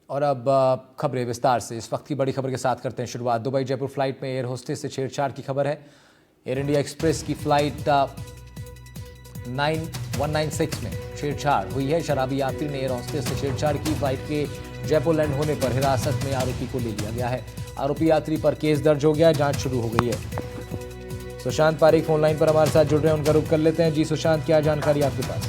और अब खबरें विस्तार से। इस वक्त की बड़ी खबर के साथ करते हैं शुरुआत। दुबई जयपुर फ्लाइट में एयर होस्टेस से छेड़छाड़ की खबर है। एयर इंडिया एक्सप्रेस की फ्लाइट 9196 में छेड़छाड़ हुई है। शराबी यात्री ने एयर होस्टेस से छेड़छाड़ की। फ्लाइट के जयपुर लैंड होने पर हिरासत में आरोपी को ले लिया गया है। आरोपी यात्री पर केस दर्ज हो गया, जांच शुरू हो गई है। सुशांत पारिक फोन लाइन पर हमारे साथ जुड़ रहे हैं, उनका रुख कर लेते हैं। जी सुशांत, क्या जानकारी आपके पास?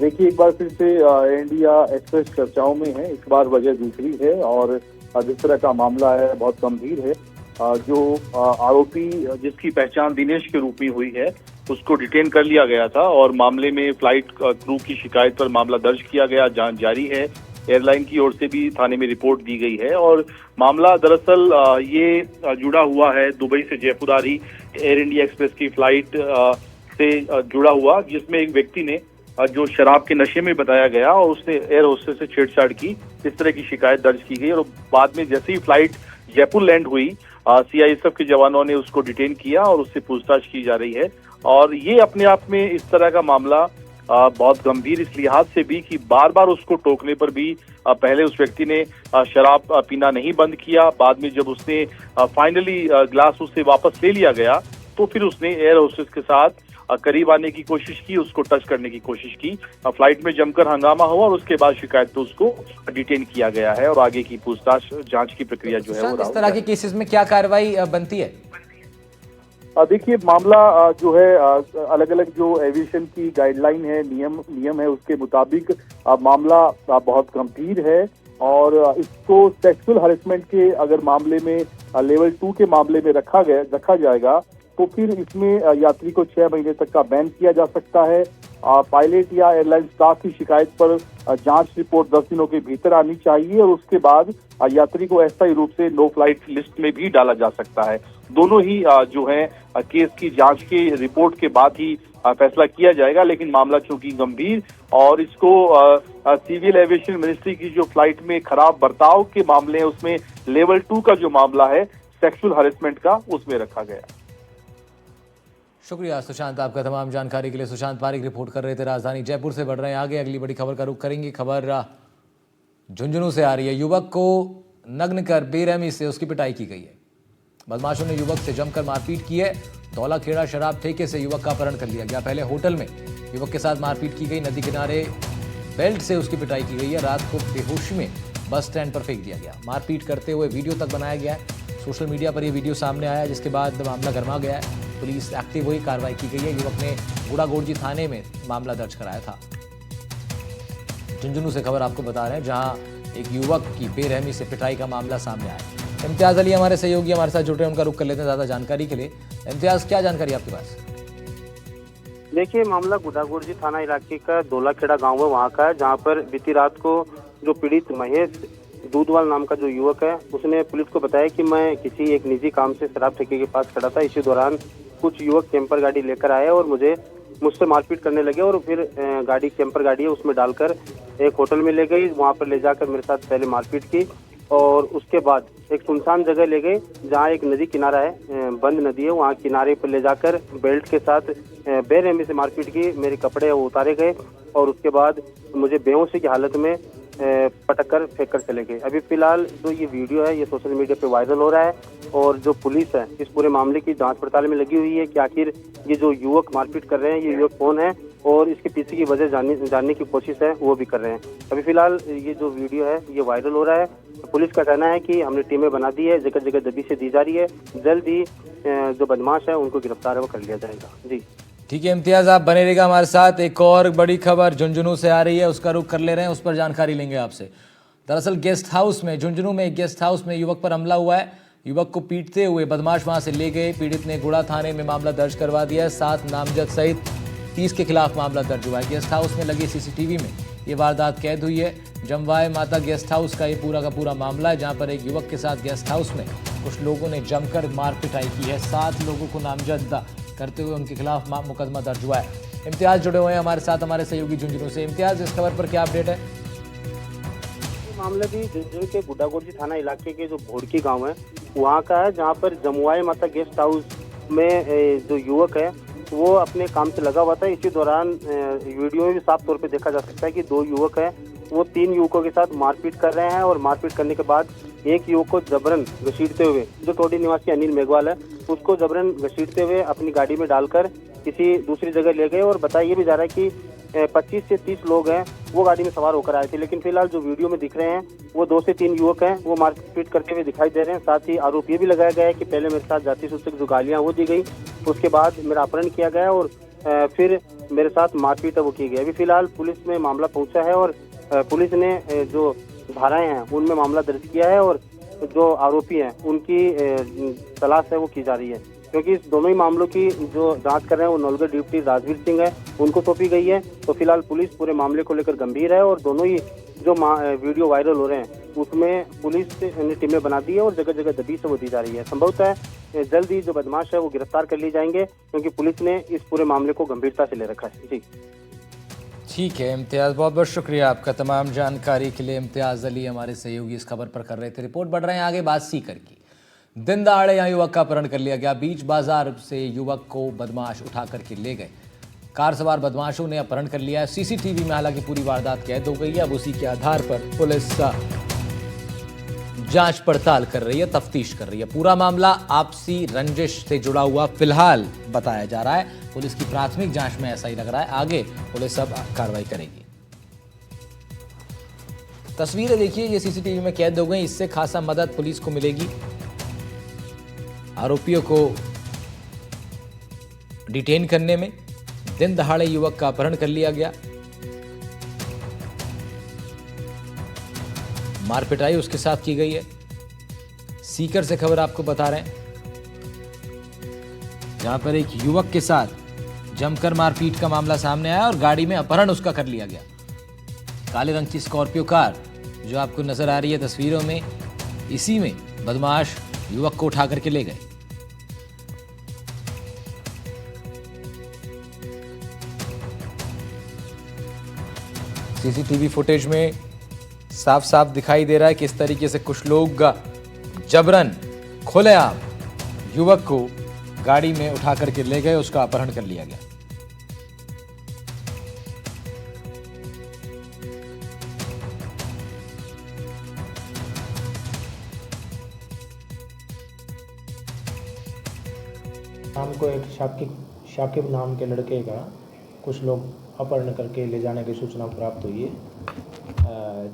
देखिए, एक बार फिर से एयर इंडिया एक्सप्रेस चर्चाओं में है। इस बार वजह दूसरी है और जिस तरह का मामला है बहुत गंभीर है। जो आरोपी जिसकी पहचान दिनेश के रूप में हुई है उसको डिटेन कर लिया गया था और मामले में फ्लाइट क्रू की शिकायत पर मामला दर्ज किया गया। जांच जारी है। एयरलाइन की ओर से भी थाने में रिपोर्ट दी गई है और मामला दरअसल ये जुड़ा हुआ है दुबई से जयपुर आ रही एयर इंडिया एक्सप्रेस की फ्लाइट से जुड़ा हुआ, जिसमें एक व्यक्ति ने जो शराब के नशे में बताया गया और उसने एयर होस्टेस से छेड़छाड़ की, इस तरह की शिकायत दर्ज की गई। और बाद में जैसे ही फ्लाइट जयपुर लैंड हुई, सीआईएसएफ के जवानों ने उसको डिटेन किया और उससे पूछताछ की जा रही है। और ये अपने आप में इस तरह का मामला बहुत गंभीर इस लिहाज से भी कि बार बार उसको टोकने पर भी पहले उस व्यक्ति ने शराब पीना नहीं बंद किया। बाद में जब उसने फाइनली ग्लास उससे वापस ले लिया गया तो फिर उसने एयर होस्टेस के साथ करीब आने की कोशिश की, उसको टच करने की कोशिश की। फ्लाइट में जमकर हंगामा हुआ और उसके बाद शिकायत पे उसको डिटेन किया गया है और आगे की पूछताछ जांच की प्रक्रिया जो है वो इस तरह के केसेस में क्या कार्रवाई बनती है? देखिए, मामला जो है अलग अलग जो एविएशन की गाइडलाइन है, नियम है, उसके मुताबिक मामला बहुत गंभीर है और इसको सेक्सुअल हरेसमेंट के अगर मामले में लेवल 2 के मामले में रखा जाएगा तो फिर इसमें यात्री को 6 महीने तक का बैन किया जा सकता है। पायलट या एयरलाइन स्टाफ की शिकायत पर जांच रिपोर्ट 10 दिनों के भीतर आनी चाहिए और उसके बाद यात्री को अस्थायी रूप से नो फ्लाइट लिस्ट में भी डाला जा सकता है। दोनों ही जो है केस की जांच के रिपोर्ट के बाद ही फैसला किया जाएगा। लेकिन मामला चूंकि गंभीर और इसको सिविल एविएशन मिनिस्ट्री की जो फ्लाइट में खराब बर्ताव के मामले हैं उसमें लेवल 2 का जो मामला है सेक्सुअल हरेसमेंट का, उसमें रखा गया। शुक्रिया सुशांत आपका तमाम जानकारी के लिए। सुशांत पारिक रिपोर्ट कर रहे थे राजधानी जयपुर से। बढ़ रहे हैं आगे, अगली बड़ी खबर का रुख करेंगे। खबर झुंझुनू से आ रही है। युवक को नग्न कर बेरहमी से उसकी पिटाई की गई है। बदमाशों ने युवक से जमकर मारपीट की है। धौलाखेड़ा शराब ठेके से युवक का अपहरण कर लिया गया। पहले होटल में युवक के साथ मारपीट की गई। नदी किनारे बेल्ट से उसकी पिटाई की गई है। रात को बेहोशी में बस स्टैंड पर फेंक दिया गया। मारपीट करते हुए वीडियो तक बनाया गया है। सोशल मीडिया पर यह वीडियो सामने आया, जिसके बाद मामला गर्मा गया है। पुलिस एक्टिव हुई, कार्रवाई की गई है। युवक ने गुड़ागोड़जी थाने में मामला दर्ज कराया था। झुंझुनू से खबर आपको बता रहे हैं, जहां एक युवक की बेरहमी से पिटाई का मामला सामने आया। इम्तियाज अली हमारे सहयोगी हमारे साथ जुड़ रहे हैं, उनका रुख कर लेते हैं ज्यादा जानकारी के लिए। इम्तियाज, क्या जानकारी आपके पास? देखिए, मामला गुड़ागोड़जी थाना इलाके का धौलाखेड़ा गांव है, वहां का है, जहां पर बीती रात को जो पीड़ित महेश दूधवाल नाम का जो युवक है उसने पुलिस को बताया कि मैं किसी एक निजी काम से शराब ठेके के पास खड़ा था। इसी दौरान कुछ युवक कैंपर गाड़ी लेकर आए और मुझसे मारपीट करने लगे और फिर गाड़ी कैंपर गाड़ी है उसमें डालकर एक होटल में ले गई। वहां पर ले जाकर मेरे साथ पहले मारपीट की और उसके बाद एक सुनसान जगह ले गए जहां एक नदी किनारा है, बंद नदी है, वहां किनारे पर ले जाकर बेल्ट के साथ बेरहमी से मारपीट की। मेरे कपड़े उतारे गए और उसके बाद मुझे बेहोशी की हालत में पटक कर फेंक कर चले गए। अभी फिलहाल जो ये वीडियो है ये सोशल मीडिया पे वायरल हो रहा है और जो पुलिस है इस पूरे मामले की जांच पड़ताल में लगी हुई है कि आखिर ये जो युवक मारपीट कर रहे हैं ये युवक कौन है और इसके पीछे की वजह जानने की कोशिश है वो भी कर रहे हैं। अभी फिलहाल ये जो वीडियो है ये वायरल हो रहा है। पुलिस का कहना है कि हमने टीमें बना दी है, जगह जगह दबी से दी जा रही है। जल्द ही जो बदमाश है उनको गिरफ्तार है वो कर लिया जाएगा। जी ठीक है इम्तियाज, आप बने रहिएगा हमारे साथ। एक और बड़ी खबर झुंझुनू से आ रही है, उसका रुख कर ले रहे हैं, उस पर जानकारी लेंगे आपसे। दरअसल गेस्ट हाउस में, झुंझुनू में एक गेस्ट हाउस में युवक पर हमला हुआ है। युवक को पीटते हुए बदमाश वहां से ले गए। पीड़ित ने गुड़ा थाने में मामला दर्ज करवा दिया है। 7 नामजद सहित 30 के खिलाफ मामला दर्ज हुआ है। गेस्ट हाउस में लगी सीसीटीवी में ये वारदात कैद हुई है। जमवाय माता गेस्ट हाउस का ये पूरा का पूरा मामला है, जहां पर एक युवक के साथ गेस्ट हाउस में कुछ लोगों ने जमकर मार पिटाई की है। 7 लोगों को नामजद करते हुए उनके खिलाफ मुकदमा दर्ज हुआ है। इम्तियाज जुड़े हुए हैं हमारे साथ, हमारे सहयोगी झुंझुनू से। इम्तियाज, इस खबर पर क्या अपडेट है? मामला भी झुंझुनू के गुड्डागोड़जी थाना इलाके के जो भोड़की गांव है वहां का है, जहां पर जमुआई माता गेस्ट हाउस में जो युवक है वो अपने काम से लगा हुआ था। इसी दौरान वीडियो में भी साफ तौर पे देखा जा सकता है कि 2 युवक हैं, वो 3 युवकों के साथ मारपीट कर रहे हैं और मारपीट करने के बाद एक युवक को जबरन घसीटते हुए, जो टोडी निवासी अनिल मेघवाल है, उसको जबरन घसीटते हुए अपनी गाड़ी में डालकर किसी दूसरी जगह ले गए। और बताया ये भी जा रहा है कि 25 से 30 लोग हैं वो गाड़ी में सवार होकर आए थे, लेकिन फिलहाल जो वीडियो में दिख रहे हैं वो 2 से 3 युवक हैं, वो मारपीट करते हुए दिखाई दे रहे हैं। साथ ही आरोप ये भी लगाया गया है कि पहले मेरे साथ जाति सूचक जो गालियां वो दी गई, उसके बाद मेरा अपहरण किया गया और फिर मेरे साथ मारपीट वो की गई। अभी फिलहाल पुलिस में मामला पहुंचा है और पुलिस ने जो धाराएं हैं उनमें मामला दर्ज किया है और जो आरोपी हैं उनकी तलाश है वो की जा रही है, क्योंकि इस दोनों ही मामलों की जो जांच कर रहे हैं वो नौलगढ़ डिप्टी राजवीर सिंह है, उनको सौंपी गई है। तो फिलहाल पुलिस पूरे मामले को लेकर गंभीर है और दोनों ही जो वीडियो वायरल हो रहे हैं उसमें पुलिस ने टीमें बना दी है और जगह जगह दबिश वो दी जा रही है। संभवतः जल्द ही जो बदमाश है वो गिरफ्तार कर लिए जाएंगे, क्योंकि पुलिस ने इस पूरे मामले को गंभीरता से ले रखा है। जी ठीक है इम्तियाज़, बहुत बहुत शुक्रिया आपका तमाम जानकारी के लिए। इम्तियाज़ अली हमारे सहयोगी इस खबर पर कर रहे थे रिपोर्ट। बढ़ रहे हैं आगे बात सीकर की। दिन दहाड़े यहाँ युवक का अपहरण कर लिया गया। बीच बाजार से युवक को बदमाश उठा करके ले गए। कार सवार बदमाशों ने अपहरण कर लिया है। सीसीटीवी में हालांकि पूरी वारदात कैद हो गई है। अब उसी के आधार पर पुलिस जांच पड़ताल कर रही है, तफ्तीश कर रही है। पूरा मामला आपसी रंजिश से जुड़ा हुआ फिलहाल बताया जा रहा है। पुलिस की प्राथमिक जांच में ऐसा ही लग रहा है, आगे पुलिस अब कार्रवाई करेगी। तस्वीरें देखिए, ये सीसीटीवी में कैद हो गई। इससे खासा मदद पुलिस को मिलेगी। आरोपियों को डिटेन करने में। दिन दहाड़े युवक का अपहरण कर लिया गया, मार पिटाई उसके साथ की गई है। सीकर से खबर आपको बता रहे हैं, जहां पर एक युवक के साथ जमकर मारपीट का मामला सामने आया और गाड़ी में अपहरण उसका कर लिया गया। काले रंग की स्कॉर्पियो कार जो आपको नजर आ रही है तस्वीरों में, इसी में बदमाश युवक को उठा करके ले गए। सीसीटीवी फुटेज में साफ साफ दिखाई दे रहा है किस तरीके से कुछ लोग जबरन खुलेआम युवक को गाड़ी में उठा करके ले गए, उसका अपहरण कर लिया गया। शाम को एक शाकिब नाम के लड़के का कुछ लोग अपहरण करके ले जाने की सूचना प्राप्त हुई है,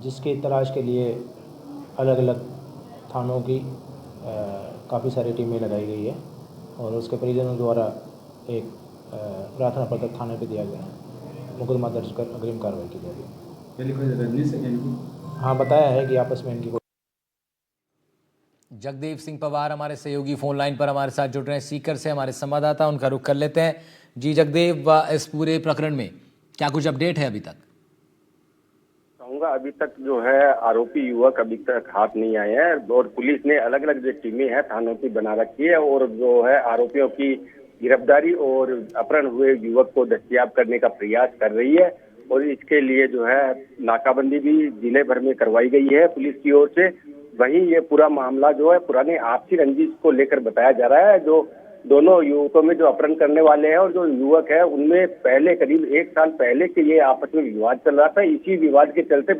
जिसकी तलाश के लिए अलग अलग थानों की काफ़ी सारी टीमें लगाई गई है और उसके परिजनों द्वारा एक प्रार्थना पत्र थाने पे दिया गया है। मुकदमा दर्ज कर अग्रिम कार्रवाई की जाएगी। पहले कोई रंजिश है इनकी? हाँ, बताया है कि आपस में इनकी जगदेव सिंह पवार हमारे सहयोगी फोन लाइन पर हमारे साथ जुड़ रहे हैं सीकर से, हमारे संवाददाता, उनका रुख कर लेते हैं। जी जगदेव, इस पूरे प्रकरण में क्या कुछ अपडेट है अभी तक? कहूँगा अभी तक जो है आरोपी युवक अभी तक हाथ नहीं आए हैं और पुलिस ने अलग अलग जो टीमें हैं थानों की बना रखी है और जो है आरोपियों की गिरफ्तारी और अपहरण हुए युवक को दस्तयाब करने का प्रयास कर रही है। और इसके लिए जो है नाकाबंदी भी जिले भर में करवाई गई है पुलिस की ओर से। वहीं ये पूरा मामला जो है पुराने आपसी रंजिश को लेकर बताया जा रहा है। जो दोनों युवकों में जो अपहरण करने वाले हैं और जो युवक है उनमें पहले करीब 1 साल पहले के ये आपस में विवाद चल रहा था। इसी विवाद के चलते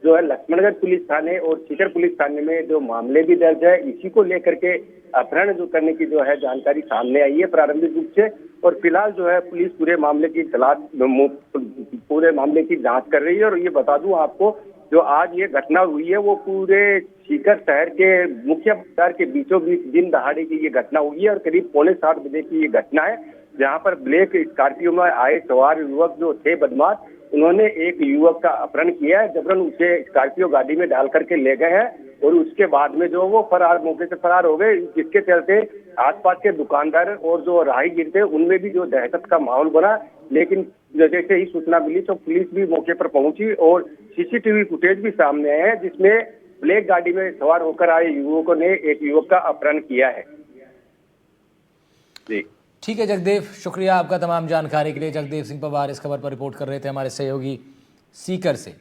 जो है लक्ष्मणगढ़ पुलिस थाने और सीकर पुलिस थाने में जो मामले भी दर्ज है, इसी को लेकर के अपहरण जो करने की जो है जानकारी सामने आई है प्रारंभिक रूप से। और फिलहाल जो है पुलिस पूरे मामले की जांच कर रही है। और ये बता दूं आपको, जो आज ये घटना हुई है वो पूरे सीकर शहर के मुख्य बाजार के बीचों बीच दिन दहाड़े की ये घटना हुई है और करीब 7:45 बजे की ये घटना है, जहां पर ब्लैक स्कॉर्पियो में आए सवार युवक जो थे बदमाश, उन्होंने एक युवक का अपहरण किया है। जबरन उसे स्कॉर्पियो गाड़ी में डाल करके ले गए हैं और उसके बाद में जो वो मौके से फरार हो गए, जिसके चलते आसपास के दुकानदार और जो राहगीर थे उनमें भी जो दहशत का माहौल बना। लेकिन जैसे ही सूचना मिली तो पुलिस भी मौके पर पहुंची और सीसीटीवी फुटेज भी सामने आए हैं जिसमें ब्लैक गाड़ी में सवार होकर आए युवकों ने एक युवक का अपहरण किया है। जी ठीक है जगदेव, शुक्रिया आपका तमाम जानकारी के लिए। जगदेव सिंह पवार इस खबर पर रिपोर्ट कर रहे थे, हमारे सहयोगी सीकर से।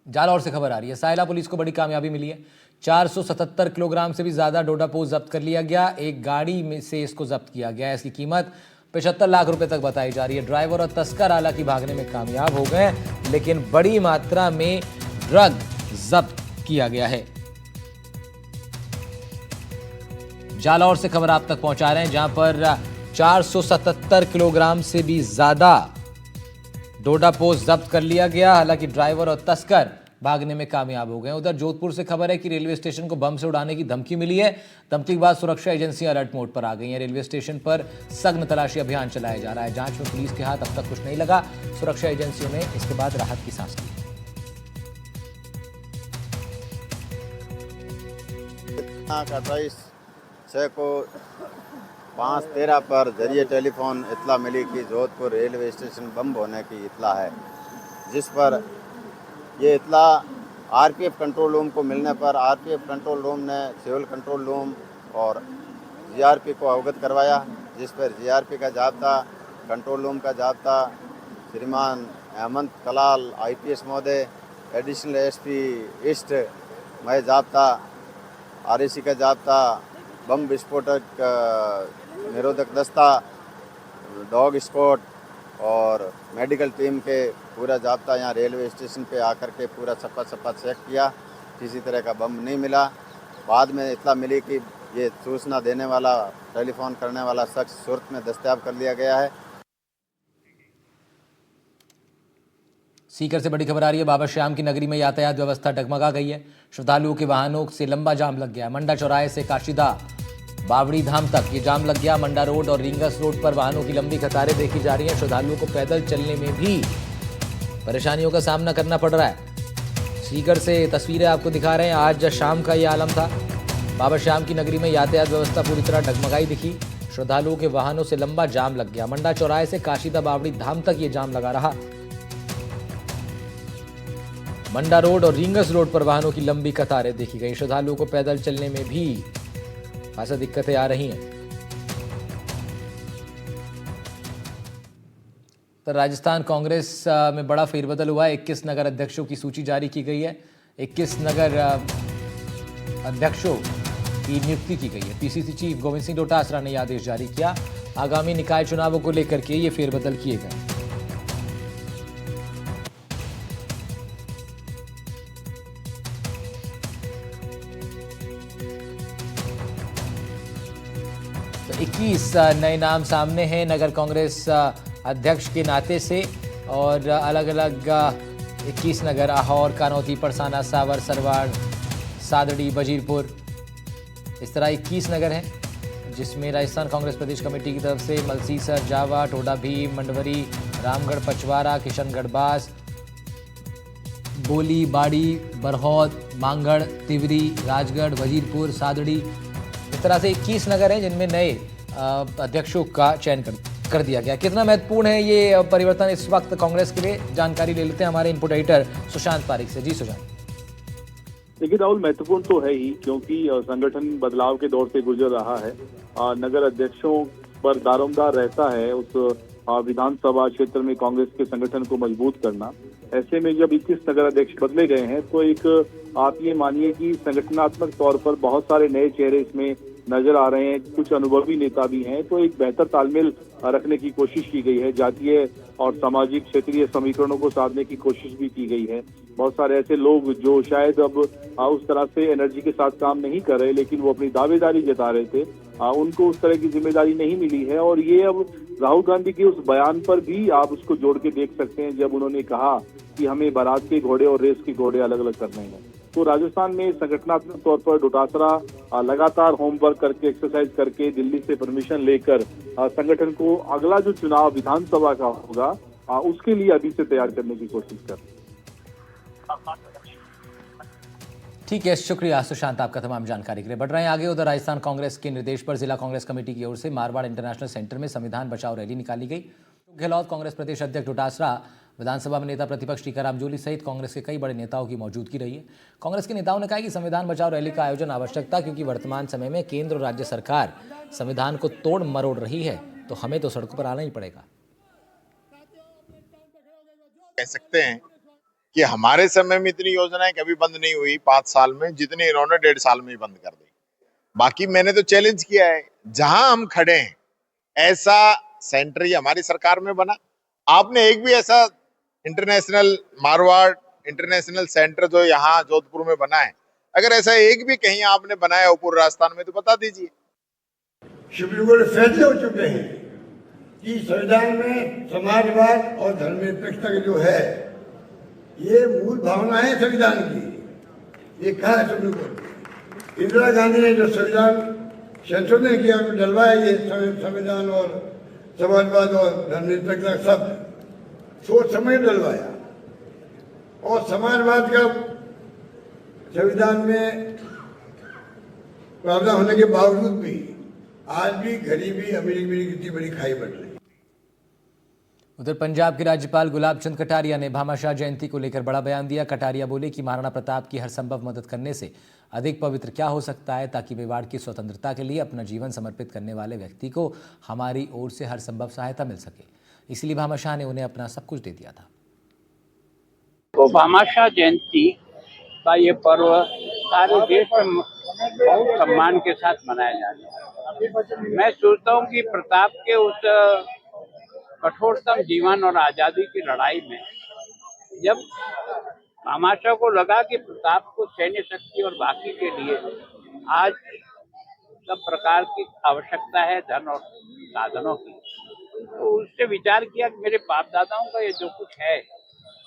जालौर से खबर आ रही है, सायला पुलिस को बड़ी कामयाबी मिली है। 477 किलोग्राम से भी ज़्यादा डोडा पोस्ट जब्त कर लिया गया। एक गाड़ी में से इसको जब्त किया गया है। इसकी कीमत 75 लाख रुपए तक बताई जा रही है। ड्राइवर और तस्कर हालांकि भागने में कामयाब हो गए, लेकिन बड़ी मात्रा में ड्रग जब्त किया गया है। जालौर से खबर आप तक पहुंचा रहे हैं, जहां पर 477 किलोग्राम से भी ज्यादा डोडा पोस्ट जब्त कर लिया गया। हालांकि ड्राइवर और तस्कर भागने में कामयाब हो गए। उधर जोधपुर से खबर है कि रेलवे स्टेशन को बम से उड़ाने की धमकी मिली है। धमकी के बाद सुरक्षा एजेंसियां अलर्ट मोड पर आ गई हैं। रेलवे स्टेशन पर सघन तलाशी अभियान चलाया जा रहा है। जांच में पुलिस के हाथ अब तक कुछ नहीं लगा। सुरक्षा एजेंसियों ने इसके बाद राहत की सांस ली। को 5:13 पर जरिए टेलीफोन इतला मिली कि जोधपुर रेलवे स्टेशन बम होने की इतला है, जिस पर ये इतला आरपीएफ कंट्रोल रूम को मिलने पर आरपीएफ कंट्रोल रूम ने सिविल कंट्रोल रूम और जीआरपी को अवगत करवाया, जिस पर जीआरपी का जाब्ता, कंट्रोल रूम का जाब्ता श्रीमान हेमंत कलाल आईपीएस महोदय, एडिशनल एसपी ईस्ट मय जाब्ता, आरएसी का जाब्ता, बम विस्फोटक निरोधक दस्ता, डॉग स्क्वाड और मेडिकल टीम के पूरा जाब्ता यहाँ रेलवे स्टेशन पे आकर के पूरा छप्पा चेक किया। किसी तरह का बम नहीं मिला। बाद में इतला मिली कि ये सूचना देने वाला, टेलीफोन करने वाला शख्स सूरत में दस्तयाब कर लिया गया है। सीकर से बड़ी खबर आ रही है। बाबा श्याम की नगरी में यातायात व्यवस्था डगमगा गई है। श्रद्धालुओं के वाहनों से लंबा जाम लग गया। मंडा चौराहे से काशीदा बावड़ी धाम तक ये जाम लग गया। मंडा रोड और रिंगस रोड पर वाहनों की लंबी कतारें देखी जा रही हैं। श्रद्धालुओं को पैदल चलने में भी परेशानियों का सामना करना पड़ रहा है। सीकर से तस्वीरें आपको दिखा रहे हैं। आज शाम का ये आलम था। बाबा श्याम की नगरी में यातायात व्यवस्था पूरी तरह डगमगाई दिखी। श्रद्धालुओं के वाहनों से लंबा जाम लग गया। मंडा चौराहे से काशीदा बावड़ी धाम तक ये जाम लगा रहा। मंडा रोड और रिंगस रोड पर वाहनों की लंबी कतारें देखी गई। श्रद्धालुओं को पैदल चलने में भी खासा दिक्कतें आ रही हैं। तो राजस्थान कांग्रेस में बड़ा फेरबदल हुआ है। 21 नगर अध्यक्षों की सूची जारी की गई है। 21 नगर अध्यक्षों की नियुक्ति की गई है। पीसीसी चीफ गोविंद सिंह डोटासरा ने यह आदेश जारी किया। आगामी निकाय चुनावों को लेकर के ये फेरबदल किए गए। तो 21 नए नाम सामने हैं नगर कांग्रेस अध्यक्ष के नाते से, और अलग अलग 21 नगर अहौर, कानौती, परसाना, सावर, सरवाड़, सादड़ी, वजीरपुर, इस तरह 21 नगर हैं, जिसमें राजस्थान कांग्रेस प्रदेश कमेटी की तरफ से मलसीसर, जावा, टोडा भीम, मंडवरी, रामगढ़, पचवारा, किशनगढ़ बास, बोली, बाड़ी, बरहौद, मांगड़, तिवरी, राजगढ़, वजीरपुर, सादड़ी, इस तरह से 21 नगर हैं जिनमें नए अध्यक्षों का चयन कर दिया गया। कितना महत्वपूर्ण है ये परिवर्तन इस वक्त कांग्रेस के लिए, जानकारी ले लेते हैं हमारे इनपुट एडिटर सुशांत पारिक से। जी सुशांत। देखिए राहुल, महत्वपूर्ण तो है ही, क्योंकि संगठन बदलाव के दौर से गुजर रहा है। नगर अध्यक्षों पर दारोमदार रहता है उस विधानसभा क्षेत्र में कांग्रेस के संगठन को मजबूत करना। ऐसे में जब 21 नगर अध्यक्ष बदले गए हैं तो एक आप ये मानिए कि संगठनात्मक तौर पर बहुत सारे नए चेहरे इसमें नजर आ रहे हैं। कुछ अनुभवी नेता भी हैं, तो एक बेहतर तालमेल रखने की कोशिश की गई है। जातीय और सामाजिक क्षेत्रीय समीकरणों को साधने की कोशिश भी की गई है। बहुत सारे ऐसे लोग जो शायद अब उस तरह से एनर्जी के साथ काम नहीं कर रहे, लेकिन वो अपनी दावेदारी जता रहे थे, उनको उस तरह की जिम्मेदारी नहीं मिली है। और ये अब राहुल गांधी के उस बयान पर भी आप उसको जोड़ के देख सकते हैं, जब उन्होंने कहा कि हमें बारात के घोड़े और रेस के घोड़े अलग अलग करने हैं। तो राजस्थान में संगठनात्मक तौर पर डोटासरा लगातार होमवर्क करके, एक्सरसाइज करके, दिल्ली से परमिशन लेकर संगठन को अगला जो चुनाव विधानसभा का होगा उसके लिए अभी से तैयार करने की कोशिश कर। ठीक है, शुक्रिया सुशांत आपका तमाम जानकारी के लिए। बढ़ रहे हैं आगे। उधर राजस्थान कांग्रेस के निर्देश पर जिला कांग्रेस कमेटी की ओर से मारवाड़ इंटरनेशनल सेंटर में संविधान बचाओ रैली निकाली गई। गहलोत, कांग्रेस प्रदेश अध्यक्ष डोटासरा, विधानसभा में नेता प्रतिपक्ष टीकाराम जूली सहित कांग्रेस के कई बड़े नेताओं की मौजूदगी रही है। कांग्रेस के नेताओं ने कहा कि संविधान बचाओ रैली का आयोजन आवश्यक था, क्योंकि वर्तमान समय में केंद्र और राज्य सरकार संविधान को तोड़ मरोड़ रही है, तो हमें तो सड़कों पर आना ही पड़ेगा। कह सकते हैं कि हमारे समय में इतनी योजनाएं कभी बंद नहीं हुई 5 साल में, जितनी इन्होंने 1.5 साल में ही बंद कर दी। बाकी मैंने तो चैलेंज किया है, जहां हम खड़े हैं ऐसा सेंटर ये हमारी सरकार में बना। आपने एक भी ऐसा इंटरनेशनल मारवाड़ इंटरनेशनल सेंटर जो यहाँ जोधपुर में बना है, अगर ऐसा एक भी कहीं आपने बनाया हो पूर्व राजस्थान में तो बता दीजिए। सुप्रीम कोर्ट फैसले हो चुके हैं कि संविधान में समाजवाद और धर्मनिरपेक्षता जो है ये मूल भावना है संविधान की। ये कहा है सुप्रीम कोर्ट। इंदिरा गांधी ने जो संविधान संशोधन किया उनको डलवाया ये संविधान और समाजवाद और धर्मनिरपेक्षता सब सोच समझ डलवाया। और समाजवाद का संविधान में प्रावधान होने के बावजूद भी आज भी गरीबी अमीरी की कितनी बड़ी खाई बढ़ रही है। उधर पंजाब के राज्यपाल गुलाब चंद कटारिया ने भामाशाह जयंती को लेकर बड़ा बयान दिया। कटारिया बोले कि महाराणा प्रताप की हर संभव मदद करने से अधिक पवित्र क्या हो सकता है, ताकि मेवाड़ की स्वतंत्रता के लिए अपना जीवन समर्पित करने वाले व्यक्ति को हमारी ओर से हर संभव सहायता मिल सके। इसलिए भामाशाह ने उन्हें अपना सब कुछ दे दिया था। तो भामाशाह जयंती का ये पर्व सारे देश में बहुत सम्मान के साथ मनाया जाता है। मैं सोचता हूँ कि प्रताप के उस कठोरतम जीवन और आज़ादी की लड़ाई में जब भामाशाह को लगा कि प्रताप को सैन्य शक्ति और बाकी के लिए आज सब प्रकार की आवश्यकता है, धन और साधनों की, तो उससे विचार किया कि मेरे बाप दादाओं का ये जो कुछ है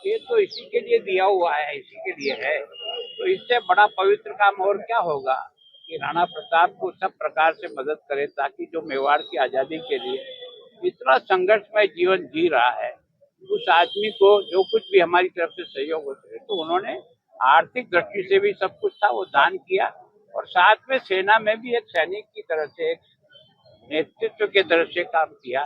ये तो इसी के लिए दिया हुआ है, इसी के लिए है, तो इससे बड़ा पवित्र काम और क्या होगा कि राणा प्रताप को सब प्रकार से मदद करे, ताकि जो मेवाड़ की आज़ादी के लिए इतना संघर्षमय जीवन जी रहा है उस आदमी को जो कुछ भी हमारी तरफ से सहयोग होते है, तो उन्होंने आर्थिक दृष्टि से भी सब कुछ था वो दान किया और साथ में सेना में भी एक सैनिक की तरह से, एक नेतृत्व के तरह से काम किया।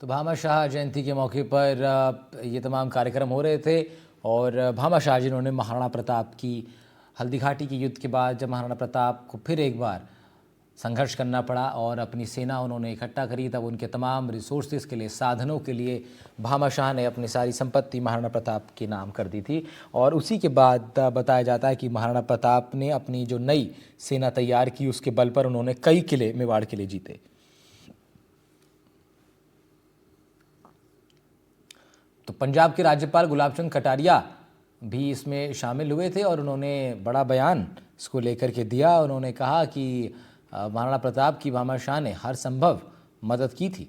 तो भामाशाह जयंती के मौके पर ये तमाम कार्यक्रम हो रहे थे और भामाशाह जिन्होंने महाराणा प्रताप की हल्दी घाटी के युद्ध के बाद जब महाराणा प्रताप को फिर एक बार संघर्ष करना पड़ा और अपनी सेना उन्होंने इकट्ठा करी, तब उनके तमाम रिसोर्सेज के लिए, साधनों के लिए भामाशाह ने अपनी सारी संपत्ति महाराणा प्रताप के नाम कर दी थी। और उसी के बाद बताया जाता है कि महाराणा प्रताप ने अपनी जो नई सेना तैयार की उसके बल पर उन्होंने कई किले, मेवाड़ किले जीते। तो पंजाब के राज्यपाल गुलाब चंद कटारिया भी इसमें शामिल हुए थे और उन्होंने बड़ा बयान इसको लेकर के दिया। उन्होंने कहा कि महाराणा प्रताप की भामाशाह ने हर संभव मदद की थी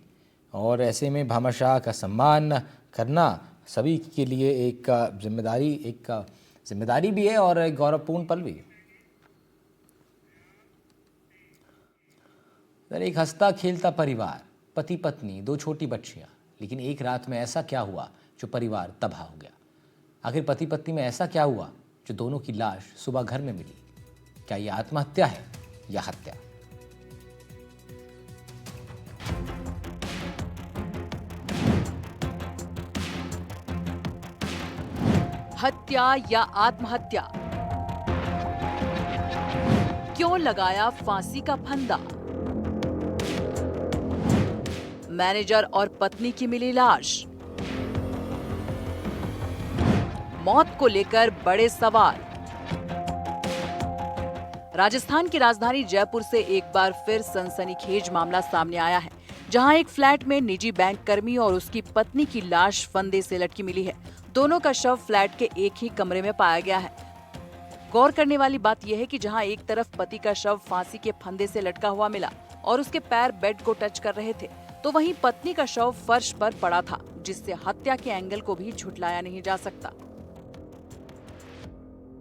और ऐसे में भामाशाह का सम्मान करना सभी के लिए एक जिम्मेदारी भी है और एक गौरवपूर्ण पल भी है। एक हंसता खेलता परिवार, पति पत्नी, 2 छोटी बच्चियां, लेकिन एक रात में ऐसा क्या हुआ जो परिवार तबाह हो गया। आखिर पति पत्नी में ऐसा क्या हुआ जो दोनों की लाश सुबह घर में मिली? क्या यह आत्महत्या है या हत्या? हत्या या आत्महत्या? क्यों लगाया फांसी का फंदा? मैनेजर और पत्नी की मिली लाश। मौत को लेकर बड़े सवाल। राजस्थान की राजधानी जयपुर से एक बार फिर सनसनीखेज मामला सामने आया है, जहां एक फ्लैट में निजी बैंक कर्मी और उसकी पत्नी की लाश फंदे से लटकी मिली है। दोनों का शव फ्लैट के एक ही कमरे में पाया गया है। गौर करने वाली बात यह है कि जहां एक तरफ पति का शव फांसी के फंदे से लटका हुआ मिला और उसके पैर बेड को टच कर रहे थे, तो वहीं पत्नी का शव फर्श पर पड़ा था, जिससे हत्या के एंगल को भी झुठलाया नहीं जा सकता।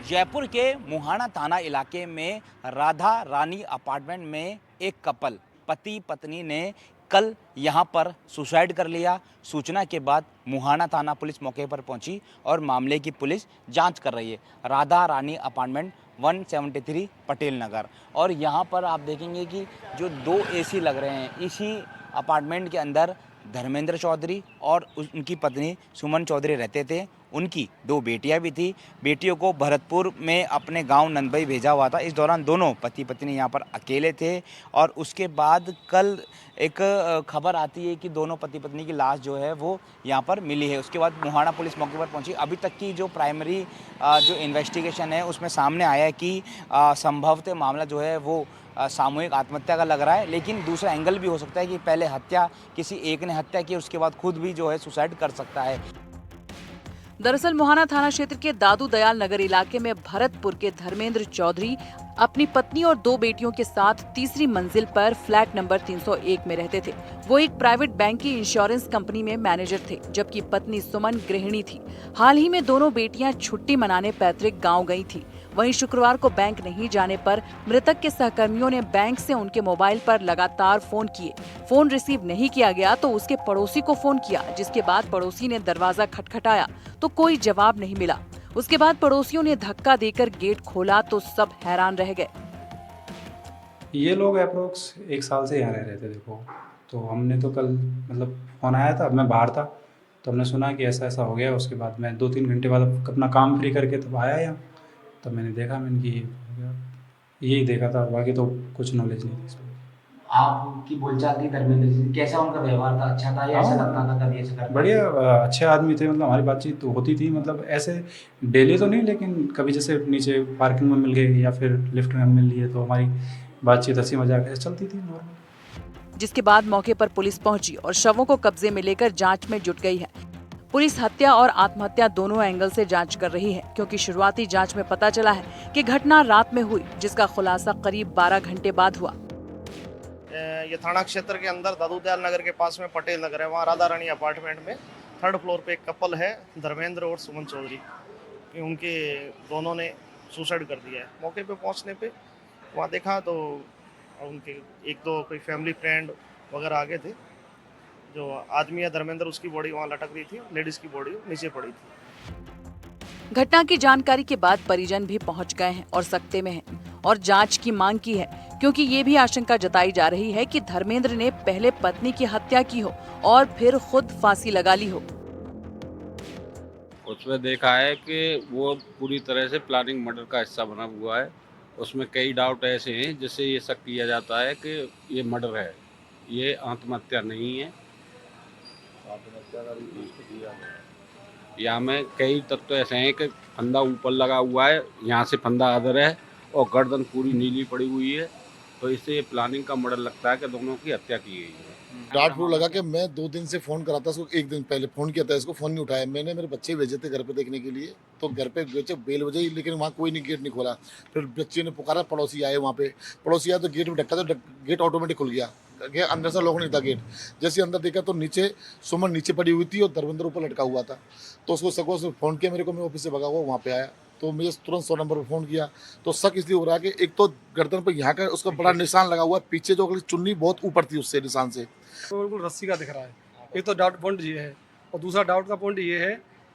जयपुर के मुहाना थाना इलाके में राधा रानी अपार्टमेंट में एक कपल, पति पत्नी ने कल यहां पर सुसाइड कर लिया। सूचना के बाद मुहाना थाना पुलिस मौके पर पहुंची और मामले की पुलिस जांच कर रही है। राधा रानी अपार्टमेंट 173 पटेल नगर, और यहां पर आप देखेंगे कि जो 2 एसी लग रहे हैं, इसी अपार्टमेंट के अंदर धर्मेंद्र चौधरी और उनकी पत्नी सुमन चौधरी रहते थे उनकी 2 बेटियां भी थी। बेटियों को भरतपुर में अपने गांव नंदबई भेजा हुआ था। इस दौरान दोनों पति पत्नी यहां पर अकेले थे और उसके बाद कल एक खबर आती है कि दोनों पति पत्नी की लाश जो है वो यहाँ पर मिली है। उसके बाद मुहाना पुलिस मौके पर पहुंची। अभी तक की जो प्राइमरी जो इन्वेस्टिगेशन है उसमें सामने आया है कि संभवतः मामला जो है वो सामूहिक आत्महत्या का लग रहा है, लेकिन दूसरा एंगल भी हो सकता है कि पहले हत्या किसी एक ने हत्या की, उसके बाद खुद भी जो है सुसाइड कर सकता है। दरअसल मुहाना थाना क्षेत्र के दादू दयाल नगर इलाके में भरतपुर के धर्मेंद्र चौधरी अपनी पत्नी और 2 बेटियों के साथ तीसरी मंजिल पर फ्लैट नंबर 301 में रहते थे। वो एक प्राइवेट बैंक की इंश्योरेंस कंपनी में मैनेजर थे, जबकि पत्नी सुमन गृहिणी थी। हाल ही में दोनों बेटियां छुट्टी मनाने पैतृक गांव गई थी। वहीं शुक्रवार को बैंक नहीं जाने पर मृतक के सहकर्मियों ने बैंक से उनके मोबाइल पर लगातार फोन किए। फोन रिसीव नहीं किया गया तो उसके पड़ोसी को फोन किया, जिसके बाद पड़ोसी ने दरवाजा खटखटाया तो कोई जवाब नहीं मिला। उसके बाद पड़ोसियों ने धक्का देकर गेट खोला तो सब हैरान रह गए। ये लोग अप्रोक्स 1 साल से यहाँ रह रहे थे। देखो, तो हमने तो कल मतलब फ़ोन आया था, मैं बाहर था, तो हमने सुना कि ऐसा ऐसा हो गया। उसके बाद मैं 2-3 घंटे बाद अपना काम फ्री करके तब आया यहाँ, तब मैंने देखा, मैंने कि यही देखा था, बाकी तो कुछ नॉलेज नहीं थी। आपकी बोलचाल थी धर्मेंद्र जी, कैसा उनका व्यवहार था? अच्छा था या ऐसा लगता था कभी ऐसा करता? बढ़िया, अच्छे आदमी थे। मतलब हमारी बातचीत तो होती थी, मतलब ऐसे डेली तो नहीं, लेकिन कभी जैसे नीचे पार्किंग में मिल गए या फिर लिफ्ट में मिल लिए तो हमारी बातचीत हंसी मजाक ऐसे चलती थी नॉर्मल। जिसके बाद मौके पर पुलिस पहुंची और शवों को कब्जे में लेकर जांच में जुट गई है। पुलिस हत्या और आत्महत्या दोनों एंगल से जांच कर रही है, क्योंकि शुरुआती जांच में पता चला है कि घटना रात में हुई, जिसका खुलासा करीब 12 घंटे बाद हुआ। ये थाना क्षेत्र के अंदर दादू दयाल नगर के पास में पटेल नगर है, वहाँ राधा रानी अपार्टमेंट में 3rd फ्लोर पे एक कपल है, धर्मेंद्र और सुमन चौधरी। उनके दोनों ने सुसाइड कर दिया है। मौके पे पहुंचने पे वहाँ देखा तो उनके 1-2 कोई फैमिली फ्रेंड वगैरह आगे थे। जो आदमी है धर्मेंद्र, उसकी बॉडी वहाँ लटक रही थी, लेडीज की बॉडी नीचे पड़ी थी। घटना की जानकारी के बाद परिजन भी पहुंच गए हैं और सख्ते में हैं और जांच की मांग की है, क्योंकि ये भी आशंका जताई जा रही है कि धर्मेंद्र ने पहले पत्नी की हत्या की हो और फिर खुद फांसी लगा ली हो। उसमें देखा है कि वो पूरी तरह से प्लानिंग मर्डर का हिस्सा बना हुआ है। उसमें कई डाउट ऐसे हैं जिससे ये शक किया जाता है कि ये मर्डर है, ये आत्महत्या नहीं है। यहाँ में कई तत्व ऐसे हैं कि फंदा ऊपर लगा हुआ है, यहाँ से फंदा अदर है और गर्दन पूरी नीली पड़ी हुई है, तो इससे ये प्लानिंग का मर्डर लगता है कि दोनों की हत्या की गई है। डाउटफुल लगा कि मैं 2 दिन से फ़ोन करा था इसको, 1 दिन पहले फ़ोन किया था इसको, फ़ोन नहीं उठाया। मैंने मेरे बच्चे भेजे थे घर पे देखने के लिए, तो घर पे बेल बजाई, लेकिन वहाँ कोई नहीं, गेट नहीं खोला। फिर बच्चे ने पुकारा, पड़ोसी आए, वहाँ पे पड़ोसी आए तो गेट में ढक्का था, गेट ऑटोमेटिक खुल गया, अंदर से लॉक नहीं था गेट। जैसे अंदर देखा तो नीचे सुमन नीचे पड़ी हुई थी और धर्मेंद्र ऊपर लटका हुआ था। तो उसको सको से फ़ोन किया मेरे को, मैं ऑफिस से भगा हुआ वहाँ पे आया, तो मैं तुरंत 100 नंबर पर फ़ोन किया। तो शक इसलिए हो रहा है कि एक तो गर्दन पर यहाँ का उसका बड़ा निशान लगा हुआ है, पीछे जो चुन्नी बहुत ऊपर थी उससे निशान से, तो बिल्कुल रस्सी का दिख रहा है। एक तो डाउट पॉइंट ये है, और दूसरा डाउट का पॉइंट ये है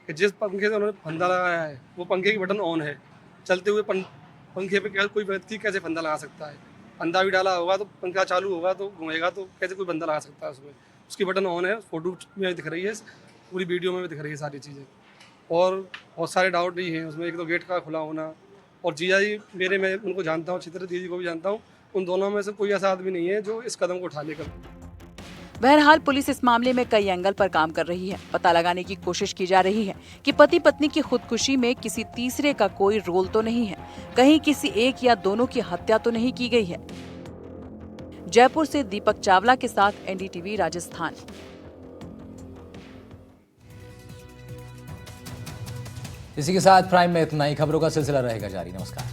कि जिस पंखे से उन्होंने फंदा लगाया है वो पंखे की बटन ऑन है। चलते हुए पंखे पे कोई व्यक्ति कैसे फंदा लगा सकता है? फंदा भी डाला होगा तो पंखा चालू होगा तो घूमेगा, तो कैसे कोई बंदा लगा सकता है उसमें? उसकी बटन ऑन है, फोटो में दिख रही है, पूरी वीडियो में भी दिख रही है सारी चीज़ें। और बहुत सारे डाउट नहीं हैं उसमें। एक तो गेट का खुला होना, और जीजा जी मेरे, मैं उनको जानता हूँ, चित्र दीदी को भी जानता हूँ, उन दोनों में से कोई ऐसा आदमी नहीं है जो इस कदम को उठा लेगा। बहरहाल पुलिस इस मामले में कई एंगल पर काम कर रही है। पता लगाने की कोशिश की जा रही है कि पति पत्नी की खुदकुशी में किसी तीसरे का कोई रोल तो नहीं है, कहीं किसी एक या दोनों की हत्या तो नहीं की गई है। जयपुर से दीपक चावला के साथ NDTV राजस्थान। इसी के साथ प्राइम में इतना ही। खबरों का सिलसिला रहेगा जारी। नमस्कार।